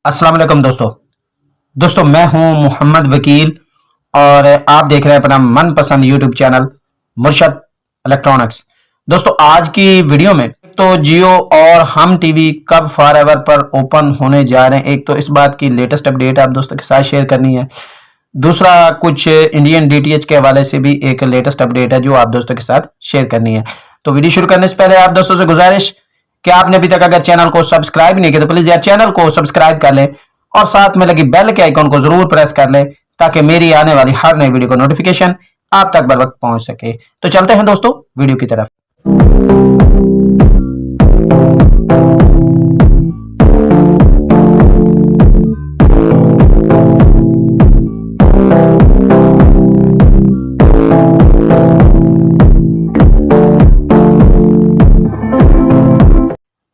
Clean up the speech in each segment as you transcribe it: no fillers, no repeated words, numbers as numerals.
अस्सलाम वालेकुम दोस्तों मैं हूं मोहम्मद वकील और आप देख रहे हैं अपना मनपसंद यूट्यूब चैनल मुर्शद इलेक्ट्रॉनिक्स। दोस्तों आज की वीडियो में तो जियो और हम टीवी कब फॉरएवर पर ओपन होने जा रहे हैं, एक तो इस बात की लेटेस्ट अपडेट आप दोस्तों के साथ शेयर करनी है। दूसरा कुछ इंडियन डीटीएच के हवाले से भी एक लेटेस्ट अपडेट है जो आप दोस्तों के साथ शेयर करनी है। तो वीडियो शुरू करने से पहले आप दोस्तों से गुजारिश कि आपने अभी तक अगर चैनल को सब्सक्राइब नहीं किया तो प्लीज यार चैनल को सब्सक्राइब कर लें और साथ में लगी बेल के आइकन को जरूर प्रेस कर लें ताकि मेरी आने वाली हर नई वीडियो का नोटिफिकेशन आप तक बर वक्त पहुंच सके। तो चलते हैं दोस्तों वीडियो की तरफ।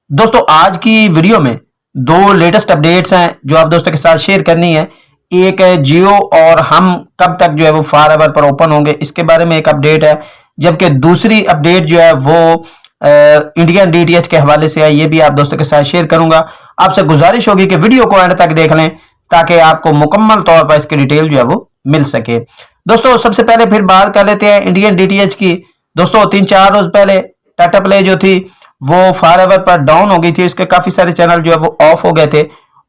दोस्तों आज की वीडियो में दो लेटेस्ट अपडेट्स हैं जो आप दोस्तों के साथ शेयर करनी है। एक है जियो और हम कब तक जो है वो फॉरएवर पर ओपन होंगे, इसके बारे में एक अपडेट है। जबकि दूसरी अपडेट जो है वो इंडियन डीटीएच के हवाले से है, ये भी आप दोस्तों के साथ शेयर करूंगा। आपसे गुजारिश होगी कि वीडियो को एंड तक देख लें ताकि आपको मुकम्मल तौर पर इसकी डिटेल जो है वो मिल सके। दोस्तों सबसे पहले फिर बात कर लेते हैं इंडियन डीटीएच की। दोस्तों 3-4 रोज पहले टाटा प्ले जो थी वो फॉरएवर पर डाउन हो गई थी, इसके काफी सारे चैनल जो है वो ऑफ हो गए थे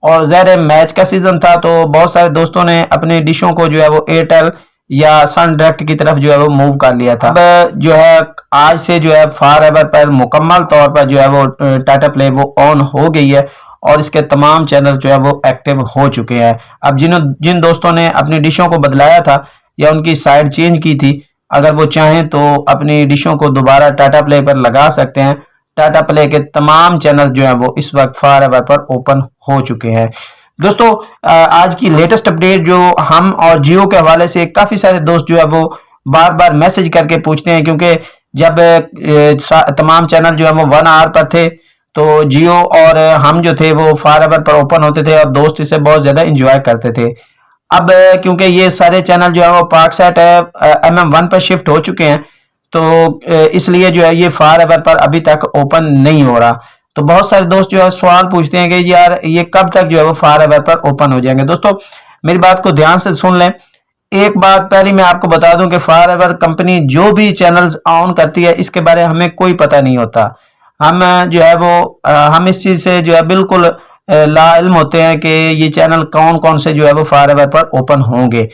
और ज़ाहिर मैच का सीजन था तो बहुत सारे दोस्तों ने अपने डिशों को जो है वो एयरटेल या सन डायरेक्ट की तरफ जो है वो मूव कर लिया था। अब जो है आज से जो है फॉरएवर पर मुकम्मल तौर पर जो है वो टाटा प्ले वो ऑन हो गई है और इसके तमाम चैनल जो है वो एक्टिव हो चुके हैं। अब जिन दोस्तों ने अपनी डिशों को बदलाया था या उनकी साइड चेंज की थी, अगर वो चाहें तो अपनी डिशों को दोबारा टाटा प्ले पर लगा सकते हैं। टाटा प्ले के तमाम चैनल जो है वो इस वक्त फॉरएवर पर ओपन हो चुके हैं। दोस्तों आज की लेटेस्ट अपडेट जो हम और जियो के हवाले से काफी सारे दोस्त जो है वो बार बार मैसेज करके पूछते हैं, क्योंकि जब तमाम चैनल जो है वो 1 आवर पर थे तो जियो और हम जो थे वो फॉरएवर पर ओपन होते थे और दोस्त इसे बहुत ज्यादा इंजॉय करते थे। अब क्योंकि ये सारे चैनल जो है वो पाकसेट MM1 पर शिफ्ट हो चुके हैं तो इसलिए जो है ये फॉरएवर पर अभी तक ओपन नहीं हो रहा। तो बहुत सारे दोस्त जो है सवाल पूछते हैं कि यार ये कब तक जो है वो फॉरएवर पर ओपन हो जाएंगे। दोस्तों मेरी बात को ध्यान से सुन लें। एक बात पहले मैं आपको बता दूं कि फॉरएवर कंपनी जो भी चैनल्स ऑन करती है इसके बारे में हमें कोई पता नहीं होता। हम जो है वो हम इस चीज से जो है बिल्कुल लाइल्म होते हैं कि ये चैनल कौन कौन से जो है वो फॉरएवर पर ओपन होंगे।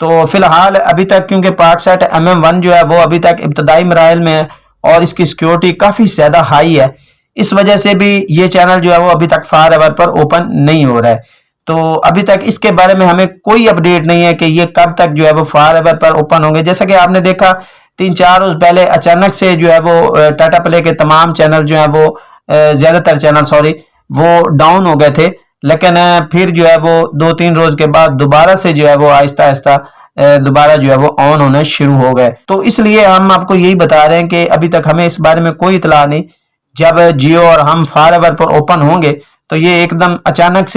तो फिलहाल अभी तक क्योंकि पाकसेट MM1 जो है वो अभी तक इब्तदाई मराहल में है और इसकी सिक्योरिटी काफी ज्यादा हाई है, इस वजह से भी ये चैनल जो है वो अभी तक फॉरएवर पर ओपन नहीं हो रहा है। तो अभी तक इसके बारे में हमें कोई अपडेट नहीं है कि ये कब तक जो है वो फॉरएवर पर ओपन होंगे। जैसा कि आपने देखा 3-4 रोज पहले अचानक से जो है वो टाटा प्ले के तमाम चैनल जो है वो ज्यादातर चैनल वो डाउन हो गए थे, लेकिन फिर जो है वो 2-3 रोज के बाद दोबारा से जो है वो आहिस्ता आहिस्ता दोबारा जो है वो ऑन होने शुरू हो गए। तो इसलिए हम आपको यही बता रहे हैं कि अभी तक हमें इस बारे में कोई इतला नहीं। जब जियो और हम फॉरएवर पर ओपन होंगे तो ये एकदम अचानक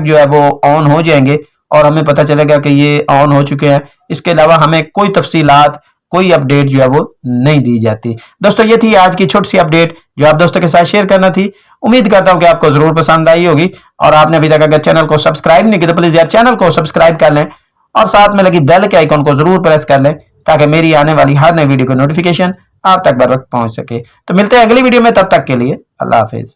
जो है वो ऑन हो जाएंगे और हमें पता चलेगा कि ये ऑन हो चुके हैं। इसके अलावा हमें कोई तफसीलात कोई अपडेट जो है वो नहीं दी जाती। दोस्तों ये थी आज की छोटी सी अपडेट जो आप दोस्तों के साथ शेयर करना थी। उम्मीद करता हूं कि आपको जरूर पसंद आई होगी और आपने अभी तक अगर चैनल को सब्सक्राइब नहीं किया तो प्लीज यार चैनल को सब्सक्राइब कर लें और साथ में लगी बेल के आइकन को जरूर प्रेस कर लें ताकि मेरी आने वाली हर नई वीडियो की नोटिफिकेशन आप तक बर वक्त पहुंच सके। तो मिलते हैं अगली वीडियो में, तब तक के लिए अल्लाह हाफिज।